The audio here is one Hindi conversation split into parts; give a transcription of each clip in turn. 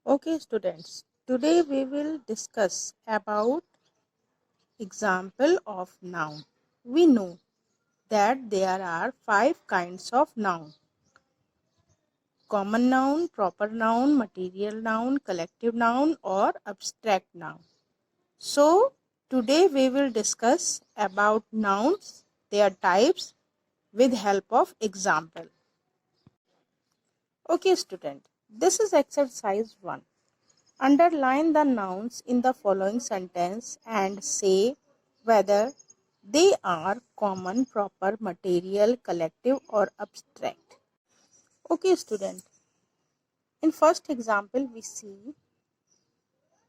Okay, students. Today we will discuss about example of noun. We know that there are 5 kinds of noun: common noun, proper noun, material noun, collective noun, or abstract noun. So today we will discuss about nouns, their types, with help of example. Okay, student. This is exercise 1. Underline the nouns in the following sentence and say whether they are common, proper, material, collective, or abstract. Okay, student. In first example, we see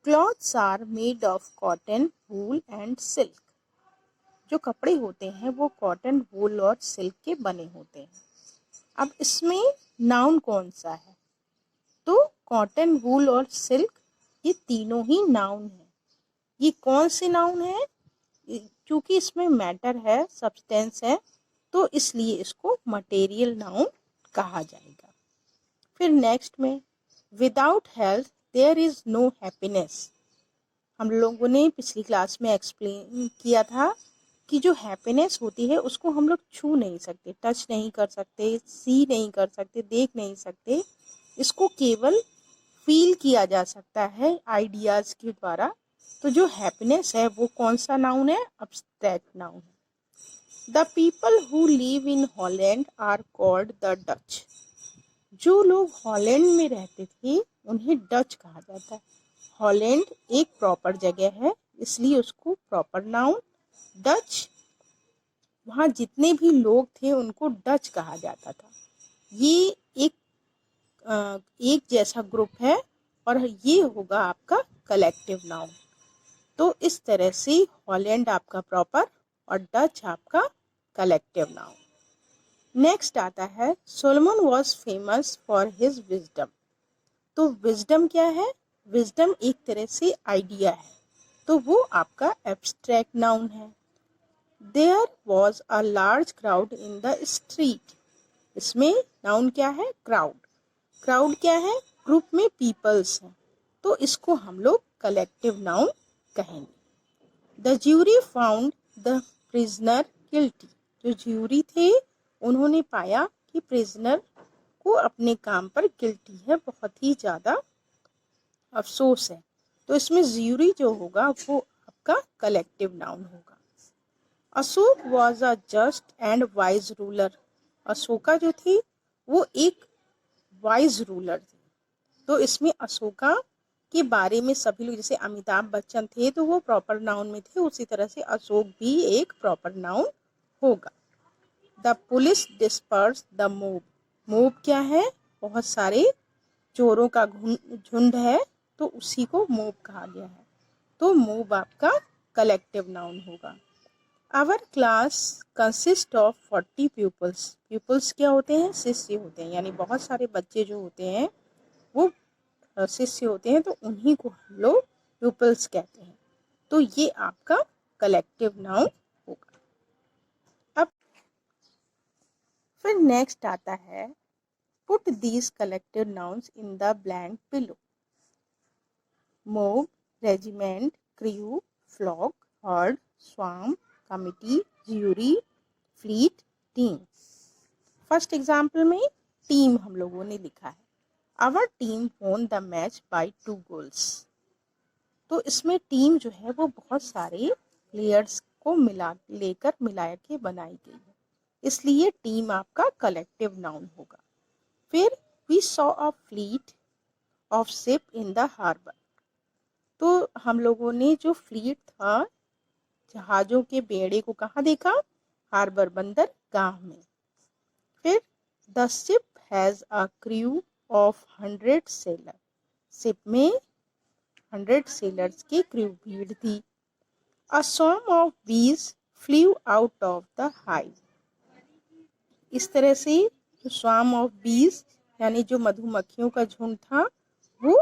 clothes are made of cotton, wool and silk. जो कपड़े होते हैं वो कॉटन, वूल और सिल्क के बने होते हैं. अब इसमें नाउन कौन सा है? तो कॉटन, वूल और सिल्क ये तीनों ही नाउन है. ये कौन से नाउन है? क्योंकि इसमें मैटर है, सब्सटेंस है, तो इसलिए इसको मटेरियल नाउन कहा जाएगा. फिर नेक्स्ट में without health there is no happiness. हम लोगों ने पिछली क्लास में एक्सप्लेन किया था कि जो हैप्पीनेस होती है उसको हम लोग छू नहीं सकते, टच नहीं कर सकते, सी नहीं कर सकते, देख नहीं सकते. इसको केवल फील किया जा सकता है आइडियाज़ के द्वारा. तो जो हैप्पीनेस है वो कौन सा नाउन है? अब्स्ट्रैक्ट नाउन है. The people who live in Holland are called the Dutch. जो लोग हॉलैंड में रहते थे उन्हें डच कहा जाता है. हॉलैंड एक प्रॉपर जगह है, इसलिए उसको प्रॉपर नाउन डच. वहाँ जितने भी लोग थे उनको डच कहा जाता था. ये एक जैसा ग्रुप है और ये होगा आपका कलेक्टिव नाउन. तो इस तरह से हॉलैंड आपका प्रॉपर और डच आपका कलेक्टिव नाउन. नेक्स्ट आता है Solomon was famous for his wisdom. तो विजडम क्या है? विजडम एक तरह से आइडिया है, तो वो आपका एब्स्ट्रैक्ट नाउन है. There was a large crowd in the street. इसमें नाउन क्या है? क्राउड. क्राउड क्या है? ग्रुप में पीपल्स हैं, तो इसको हम लोग कलेक्टिव नाउन कहेंगे. The jury found the prisoner guilty. जो ज्यूरी थे उन्होंने पाया कि प्रिजनर को अपने काम पर गिल्टी है, बहुत ही ज़्यादा अफसोस है. तो इसमें ज्यूरी जो होगा वो आपका कलेक्टिव नाउन होगा. Ashok was a just and wise ruler. Ashoka जो थी वो एक वाइज रूलर थे. तो इसमें अशोका के बारे में सभी लोग, जैसे अमिताभ बच्चन थे तो वो प्रॉपर नाउन में थे, उसी तरह से अशोक भी एक प्रॉपर नाउन होगा. The police disperse the mob. Mob क्या है? बहुत सारे चोरों का झुंड है, तो उसी को मोब कहा गया है. तो मोब आपका कलेक्टिव नाउन होगा. Our class consist of 40 pupils. pupils क्या होते हैं? शिष्य होते हैं, यानी बहुत सारे बच्चे जो होते हैं वो शिष्य होते हैं, तो उन्हीं को हम लोग pupils कहते हैं. तो ये आपका कलेक्टिव नाउन होगा. अब फिर नेक्स्ट आता है put these collective nouns in the blank below. Mob, regiment, crew, flock, herd, swarm, committee, jury, fleet, team. First example में टीम हम लोगों ने लिखा है. Our team won the match by 2 goals. तो इसमें टीम जो है वो बहुत सारे प्लेयर्स को मिला के बनाई गई है, इसलिए टीम आपका कलेक्टिव नाउन होगा. फिर we saw a fleet of ship in the harbour. तो हम लोगों ने जो फ्लीट था, जहाज़ों के बेड़े को कहाँ देखा? हार्बर, बंदरगाह में. फिर the ship has a crew of 100 seller. Ship में 100 सेलर्स की क्रू भीड़ थी. अ स्वॉर्म ऑफ बीज flu out of the hive. इस तरह से जो स्वॉर्म ऑफ बीज यानी जो मधुमक्खियों का झुंड था वो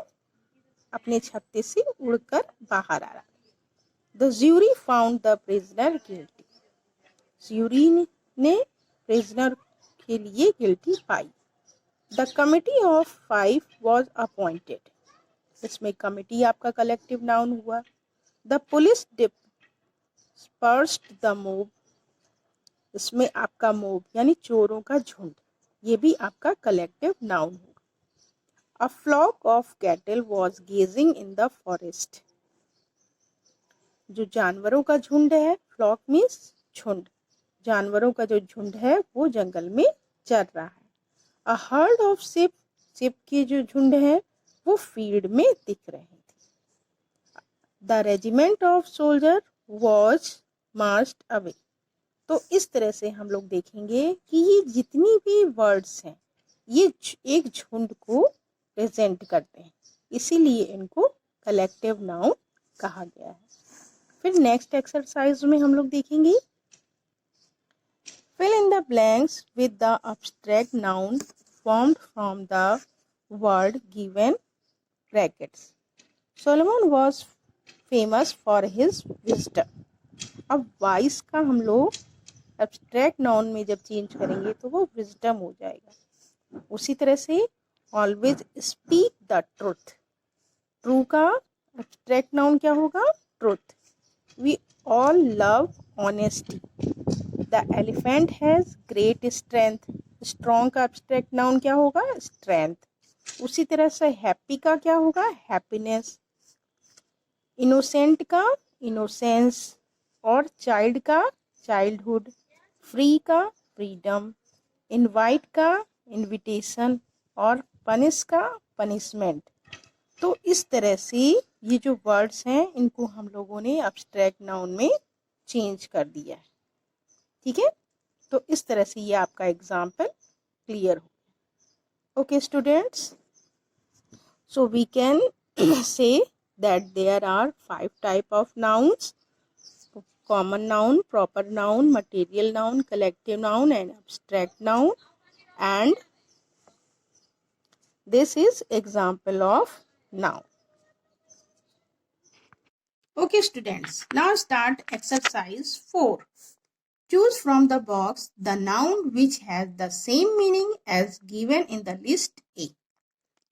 अपने छत्ते से उड़कर बाहर आ रहा. The jury found the prisoner guilty. Jury ने प्रिजनर के लिए guilty pi. The committee of 5 was appointed. इसमें कमिटी आपका कलेक्टिव नाउन हुआ। The police dispersed the mob, इसमें आपका मोब यानी चोरों का झुंड, ये भी आपका कलेक्टिव नाउन होगा। A flock of cattle was gazing in the forest, जो जानवरों का झुंड है, फ्लॉक मीन्स झुंड, जानवरों का जो झुंड है वो जंगल में चर रहा है। A herd of ship, ship के जो झुंड है वो फील्ड में दिख रहे थे। The regiment of soldier was marched away. तो इस तरह से हम लोग देखेंगे कि ये जितनी भी वर्ड्स हैं ये एक झुंड को प्रेजेंट करते हैं, इसीलिए इनको कलेक्टिव नाउन कहा गया है। फिर नेक्स्ट एक्सरसाइज में हम लोग देखेंगे fill in the blanks with the abstract noun formed from the word given brackets. Solomon was famous for his wisdom. अब वाइस का हम लोग एब्स्ट्रैक्ट नाउन में जब चेंज करेंगे तो वो विजडम हो जाएगा। उसी तरह से always speak the truth, true का एब्स्ट्रैक्ट नाउन क्या होगा? Truth. We all love honesty. The elephant has great strength, strong का एब्स्ट्रैक्ट नाउन क्या होगा? स्ट्रेंथ। उसी तरह से हैप्पी का क्या होगा? हैप्पीनेस। इनोसेंट का इनोसेंस, और चाइल्ड का चाइल्डहुड। फ्री का फ्रीडम, इनवाइट का इनविटेशन, और पनिश का पनिशमेंट। तो इस तरह से ये जो वर्ड्स हैं इनको हम लोगों ने एब्स्ट्रैक्ट नाउन में चेंज कर दिया है। ठीक है, तो इस तरह से ये आपका एग्जाम्पल क्लियर हो। Okay students, so we can say that there are 5 type of nouns: common noun, proper noun, material noun, collective noun and abstract noun, and this is example of noun. Okay students, now start exercise 4. Choose from the box the noun which has the same meaning as given in the list A.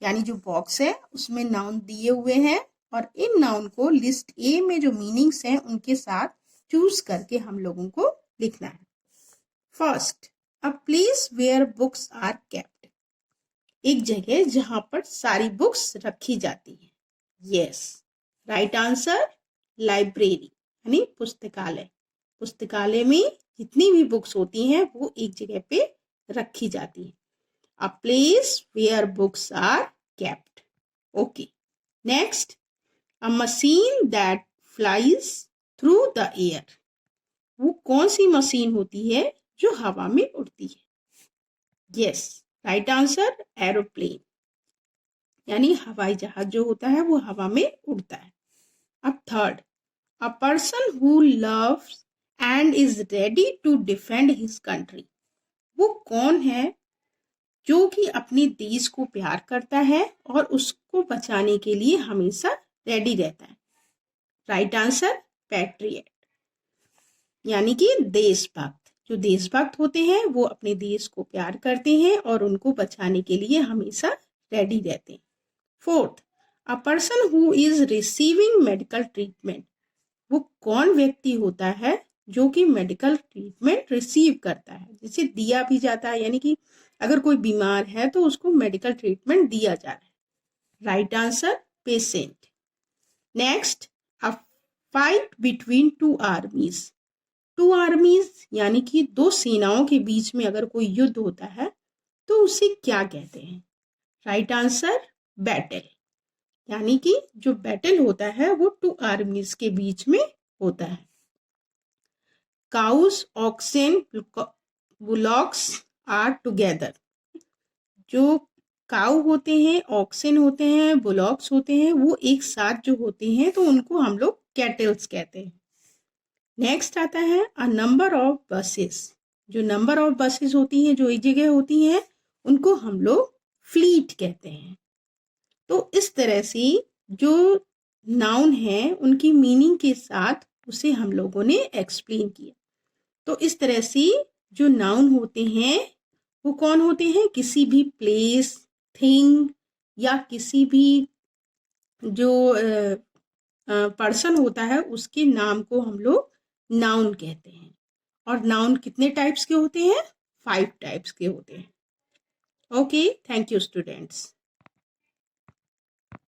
यानी जो बॉक्स है उसमें नाउन दिए हुए हैं और इन नाउन को लिस्ट ए में जो मीनिंग्स हैं उनके साथ चूज करके हम लोगों को लिखना है। First, a place where books are kept, एक जगह जहां पर सारी बुक्स रखी जाती है। यस, राइट आंसर लाइब्रेरी यानी पुस्तकालय। पुस्तकालय में जितनी भी बुक्स होती हैं वो एक जगह पे रखी जाती है। A place where books are kept. Okay. Next, a machine that flies through the air. वो कौन सी मशीन होती है जो हवा में उड़ती है? Yes, right answer एरोप्लेन, यानी हवाई जहाज जो होता है वो हवा में उड़ता है। अब third, a person who loves and is ready to defend his country. वो कौन है जो कि अपने देश को प्यार करता है और उसको बचाने के लिए हमेशा रेडी रहता है? राइट आंसर पैट्रियट, यानी कि देशभक्त। जो देशभक्त होते हैं वो अपने देश को प्यार करते हैं और उनको बचाने के लिए हमेशा रेडी रहते हैं। Fourth, a person who is receiving medical treatment, वो कौन व्यक्ति होता है जो कि मेडिकल ट्रीटमेंट रिसीव करता है, जिसे दिया भी जाता है, यानी कि अगर कोई बीमार है तो उसको मेडिकल ट्रीटमेंट दिया जा रहा है। Right answer patient. Next, a fight between two आर्मीज, to आर्मीज यानी कि दो सेनाओं के बीच में अगर कोई युद्ध होता है तो उसे क्या कहते हैं? राइट आंसर बैटल, यानी कि जो बैटल होता है वो टू आर्मीज के बीच में होता है। काउस, ऑक्सेन, बुलॉक्स आर टुगेदर, जो काउ होते हैं, ऑक्सेन होते हैं, बुलॉक्स होते हैं, वो एक साथ जो होते हैं तो उनको हम लोग कैटल्स कहते हैं। नेक्स्ट आता है अ नंबर ऑफ बसेस, जो नंबर ऑफ बसेस होती हैं जो एक जगह होती हैं उनको हम लोग फ्लीट कहते हैं। तो इस तरह से जो नाउन है उनकी मीनिंग के साथ उसे हम लोगों ने एक्सप्लेन किया। तो इस तरह से जो नाउन होते हैं वो कौन होते हैं? किसी भी प्लेस, थिंग या किसी भी जो पर्सन होता है उसके नाम को हम लोग नाउन कहते हैं। और नाउन कितने टाइप्स के होते हैं? 5 टाइप्स के होते हैं। Okay, thank you students.